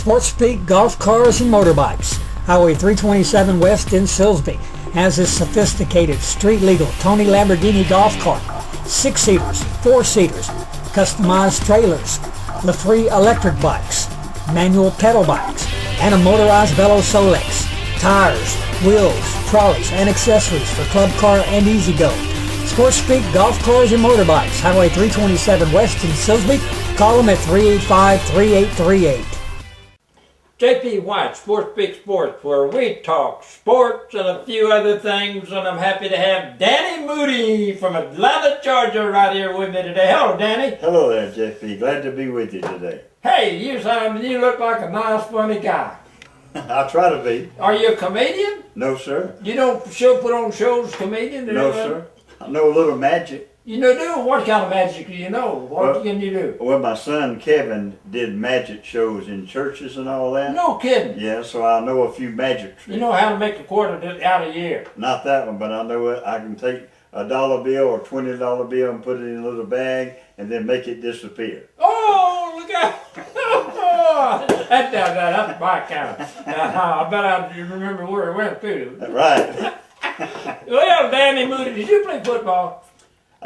SportsSpeak Golf Cars and Motorbikes. Highway 327 West in Silsbee has a sophisticated street-legal Tony Lamborghini golf cart, 6-seaters, 4-seaters, customized trailers, LaFree electric bikes, manual pedal bikes, and a motorized Velo Solex, tires, wheels, trolleys, and accessories for club car and easy-go. SportsSpeak Golf Cars and Motorbikes, Highway 327 West in Silsbee. Call them at 385-3838. JP White, SportsSpeak Sports, where we talk sports and a few other things, and I'm happy to have Danny Moody from Atlanta, Georgia, right here with me today. Hello, Danny. Hello there, JP. Glad to be with you today. Hey, you look like a nice, funny guy. I try to be. Are you a comedian? No, sir. You don't put on shows, comedian? No, sir. I know a little magic. You know, what kind of magic do you know? What can you do? Well, my son Kevin did magic shows in churches and all that. No kidding. Yeah, so I know a few magic tricks. You know how to make a quarter out of year. Not that one, but I know it. I can take a $1 bill or $20 bill and put it in a little bag and then make it disappear. Oh, look out. That's my kind. I bet I remember where it went to. Right. Well, Danny Moody, did you play football?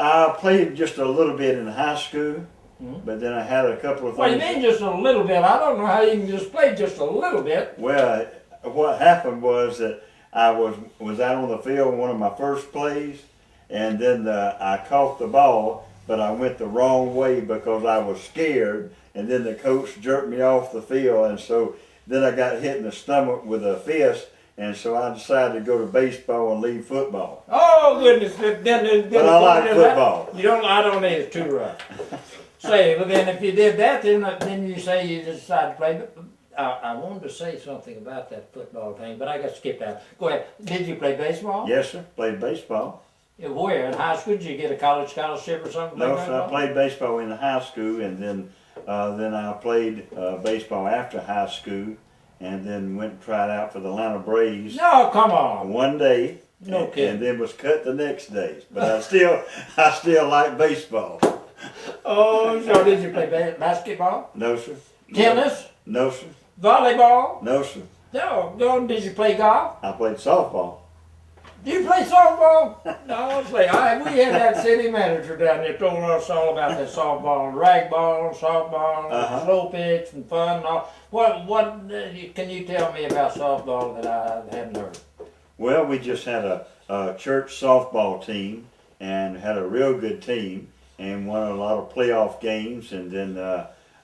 I played just a little bit in high school, but then I had a couple of things. What do you mean just a little bit? I don't know how you can just play just a little bit. Well, what happened was that I was out on the field in one of my first plays, and then I caught the ball, but I went the wrong way because I was scared, and then the coach jerked me off the field, and so then I got hit in the stomach with a fist. And so I decided to go to baseball and leave football. Oh, goodness. But I like football. I don't think it's too rough. Well, then if you did that, then you say you decided to play. I wanted to say something about that football thing, but I got skipped out. Go ahead. Did you play baseball? Yes, sir. Played baseball. Where? In high school? Did you get a college scholarship or something? No, sir. I played baseball in high school, and then I played baseball after high school. And then went and tried out for the Atlanta Braves. No, come on. One day. No kidding. And then was cut the next day. But I still like baseball. Oh, so did you play basketball? No, sir. Tennis? No, sir. Volleyball? No, sir. No. Did you play golf? I played softball. Do you play softball? No, we had that city manager down there told us all about that softball, rag ball, softball, slow pitch, and fun and all. What can you tell me about softball that I hadn't heard? Well, we just had a church softball team and had a real good team and won a lot of playoff games. And then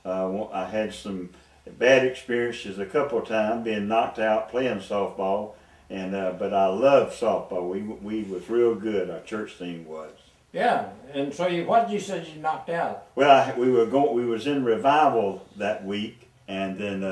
I had some bad experiences a couple of times being knocked out playing softball. And but I loved softball. We was real good. Our church team was. Yeah. And so what did you say you knocked out? Well, we was in revival that week, and then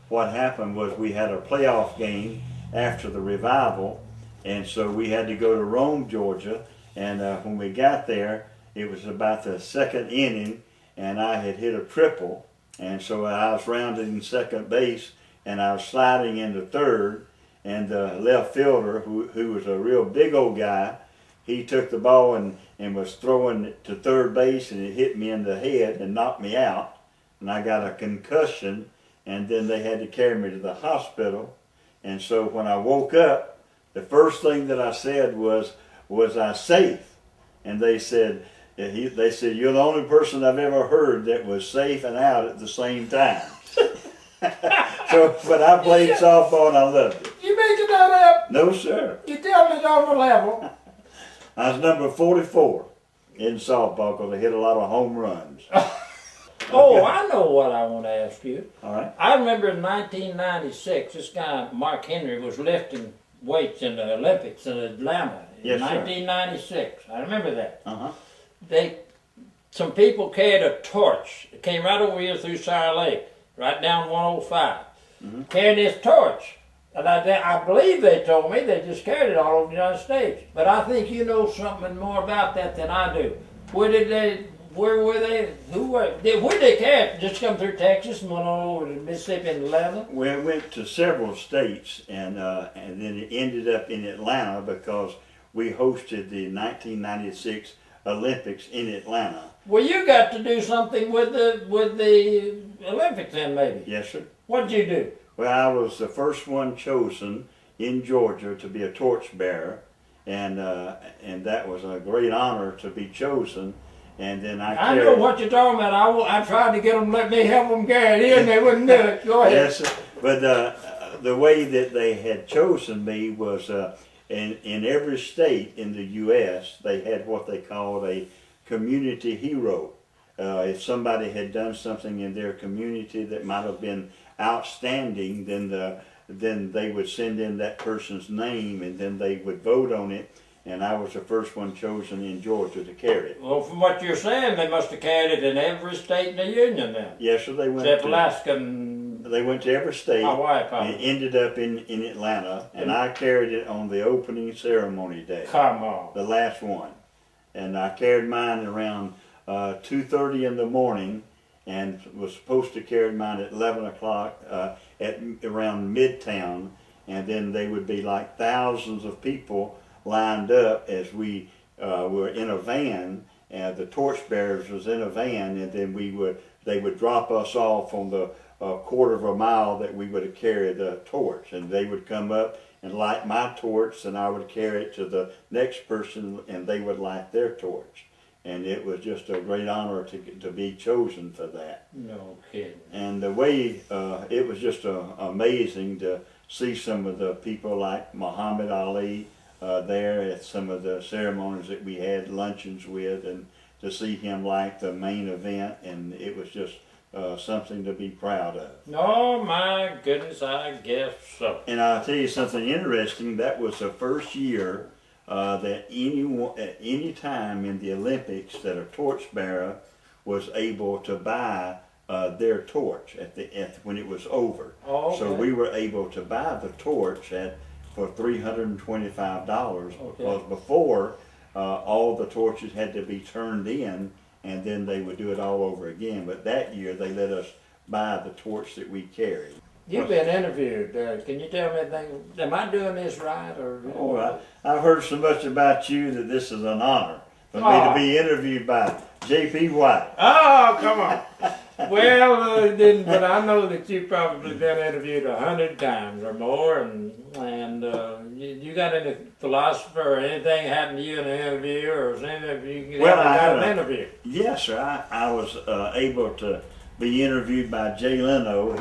what happened was we had a playoff game after the revival, and so we had to go to Rome, Georgia. And when we got there, it was about the second inning, and I had hit a triple, and so I was rounding second base, and I was sliding into third. And the left fielder, who was a real big old guy, he took the ball and was throwing it to third base, and it hit me in the head and knocked me out. And I got a concussion, and then they had to carry me to the hospital. And so when I woke up, the first thing that I said was I safe? And they said, you're the only person I've ever heard that was safe and out at the same time. But I played softball and I loved it. You making that up? No, sir. You tell me it's on the level. I was number 44 in softball because I hit a lot of home runs. Oh, I know what I want to ask you. All right. I remember in 1996, this guy, Mark Henry, was lifting weights in the Olympics in Atlanta in Yes, 1996. I remember that. Uh-huh. Some people carried a torch. It came right over here through Sour Lake, right down 105. Carried this torch. And I believe they told me they just carried it all over the United States. But I think you know something more about that than I do. Where were they? Where did they carry it? Just come through Texas and went all over to Mississippi and Atlanta? We went to several states, and then it ended up in Atlanta because we hosted the 1996 Olympics in Atlanta. Well, you got to do something with the Olympics then, maybe. Yes, sir. What did you do? Well, I was the first one chosen in Georgia to be a torchbearer, and that was a great honor to be chosen. And then I know what you're talking about. I tried to get them, let me help them carry it in, they wouldn't do it. Go ahead. Yes, sir. But the way that they had chosen me was in every state in the U.S. they had what they called a community hero. If somebody had done something in their community that might have been outstanding, then they would send in that person's name, and then they would vote on it. And I was the first one chosen in Georgia to carry it. Well, from what you're saying, they must have carried it in every state in the union then. Yes, sir. They went Except to Alaska and They went to every state. Hawaii, and ended up in Atlanta, and I carried it on the opening ceremony day. Come on. The last one. And I carried mine around 2:30 in the morning, and was supposed to carry mine at 11 o'clock at around Midtown, and then they would be like thousands of people lined up as we were in a van, and the torchbearers was in a van, and then they would drop us off on the quarter of a mile that we would have carried the torch, and they would come up and light my torch, and I would carry it to the next person, and they would light their torch. And it was just a great honor to be chosen for that. No kidding. And the way it was just amazing to see some of the people like Muhammad Ali there at some of the ceremonies that we had luncheons with, and to see him like the main event, and it was just something to be proud of. Oh my goodness, I guess so. And I'll tell you something interesting. That was the first year that anyone at any time in the Olympics that a torchbearer was able to buy their torch when it was over. Oh, okay. So we were able to buy the torch for $325 because before all the torches had to be turned in, and then they would do it all over again. But that year they let us buy the torch that we carried. You've been interviewed. Can you tell me anything? Am I doing this right? I've heard so much about you that this is an honor for me to be interviewed by J.P. White. Oh, come on. Well, it didn't, but I know that you've probably been interviewed 100 times or more, and you got any philosopher or anything happened to you in an interview, or anything you got an interview? Yes, sir. I was able to be interviewed by Jay Leno.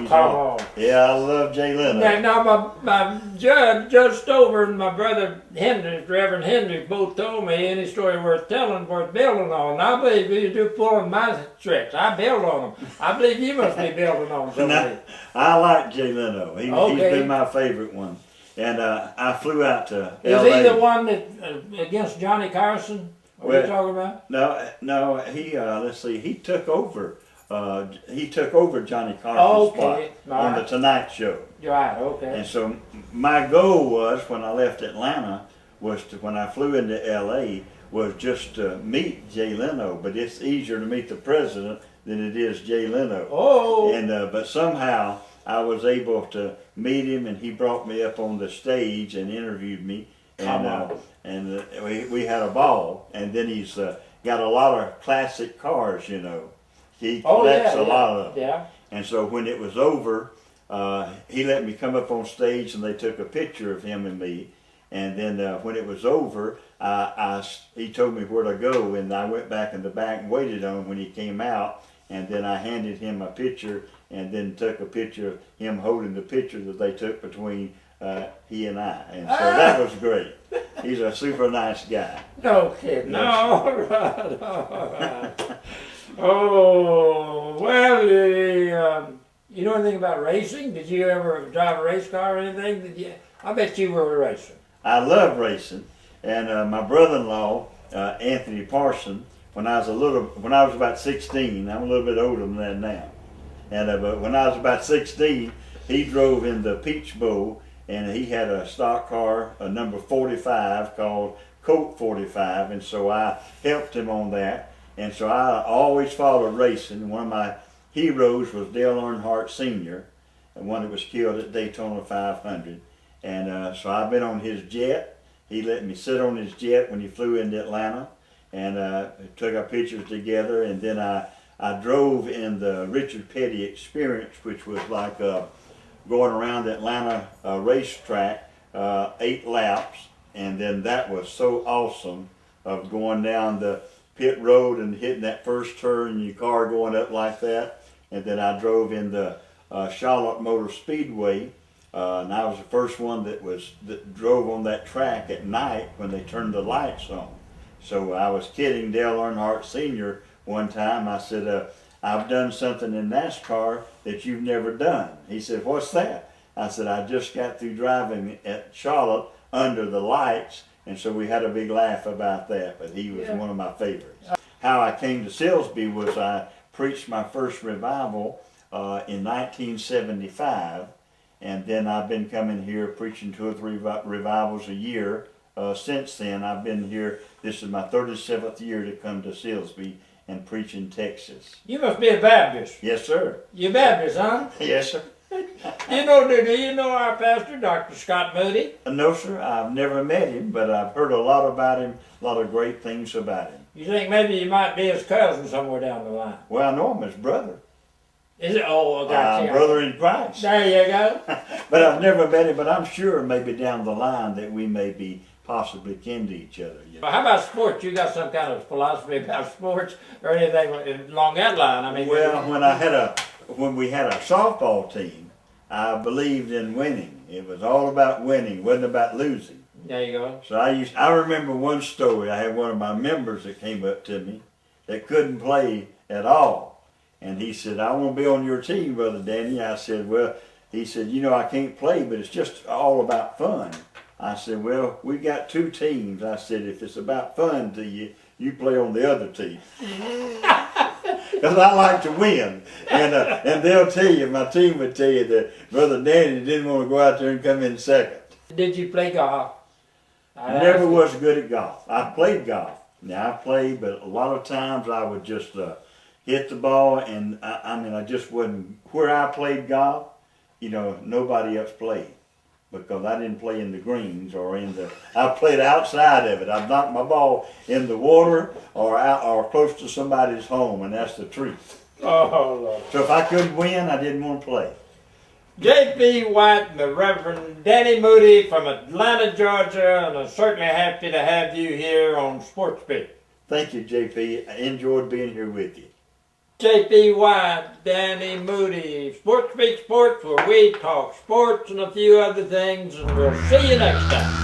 Yeah, I love Jay Leno. Now my Judge Stover and my brother Henry, Reverend Henry, both told me any story worth telling, worth building on. I believe you do pulling my tricks. I build on them. I believe you must be building on something. I like Jay Leno. He's been my favorite one. And I flew out to LA. Is he the one that against Johnny Carson? What are you talking about? No. He let's see. He took over Johnny Carson's spot on the Tonight Show. Right. Okay. And so my goal was, when I left Atlanta, when I flew into LA, was just to meet Jay Leno. But it's easier to meet the president than it is Jay Leno. Oh. And but somehow I was able to meet him, and he brought me up on the stage and interviewed me. And we had a ball. And then he's got a lot of classic cars, you know. He collects a lot of them. Yeah. And so when it was over, he let me come up on stage, and they took a picture of him and me. And then when it was over, he told me where to go, and I went back in the back and waited on him when he came out. And then I handed him a picture, and then took a picture of him holding the picture that they took between he and I. And so that was great. He's a super nice guy. No kidding. No, all right. Oh, well, you know anything about racing? Did you ever drive a race car or anything? I bet you were a racer. I love racing, and my brother-in-law, Anthony Parson, when I was about 16, I'm a little bit older than that now, and but when I was about 16, he drove in the Peach Bowl, and he had a stock car, a number 45 called Colt 45, and so I helped him on that. And so I always followed racing. One of my heroes was Dale Earnhardt Sr., and one that was killed at Daytona 500. And so I've been on his jet. He let me sit on his jet when he flew into Atlanta, and took our pictures together. And then I I drove in the Richard Petty Experience, which was like going around the Atlanta racetrack, 8 laps, and then that was so awesome of going down the pit road and hitting that first turn and your car going up like that. And then I drove in the Charlotte Motor Speedway, and I was the first one that drove on that track at night when they turned the lights on. So I was kidding Dale Earnhardt Sr. one time. I said, I've done something in NASCAR that you've never done. He said, what's that? I said, I just got through driving at Charlotte under the lights, and so we had a big laugh about that, but he was one of my favorites. How I came to Silsbee was I preached my first revival in 1975, and then I've been coming here preaching 2 or 3 revivals a year. Since then, I've been here. This is my 37th year to come to Silsbee and preach in Texas. You must be a Baptist. Yes, sir. You're Baptist, huh? Yes, sir. Do you know our pastor, Dr. Scott Moody? No, sir. I've never met him, but I've heard a lot about him, a lot of great things about him. You think maybe you might be his cousin somewhere down the line? Well, I know him as brother. Is it? Oh, I got you. Brother in Christ. There you go. But I've never met him, but I'm sure maybe down the line that we may be possibly kin to each other. Well, how about sports? You got some kind of philosophy about sports or anything along that line? I mean, well, when we had a softball team, I believed in winning. It was all about winning. It wasn't about losing. There you go. So I remember one story. I had one of my members that came up to me that couldn't play at all. And he said, I want to be on your team, Brother Danny. I said, well, he said, you know, I can't play, but it's just all about fun. I said, well, we got 2 teams. I said, if it's about fun to you, you play on the other team. Because I like to win. And they'll tell you, my team would tell you that Brother Danny didn't want to go out there and come in second. Did you play golf? I never was good at golf. I played golf. Now I played, but a lot of times I would just hit the ball, and I just wasn't, where I played golf, you know, nobody else played. Because I didn't play in the greens or I played outside of it. I'd knock my ball in the water or close to somebody's home, and that's the truth. Oh, Lord. So if I couldn't win, I didn't want to play. J.P. White and the Reverend Danny Moody from Atlanta, Georgia, and I'm certainly happy to have you here on SportsSpeak. Thank you, JP. I enjoyed being here with you. J.P. White, Danny Moody, SportsSpeak Sports, where we talk sports and a few other things, and we'll see you next time.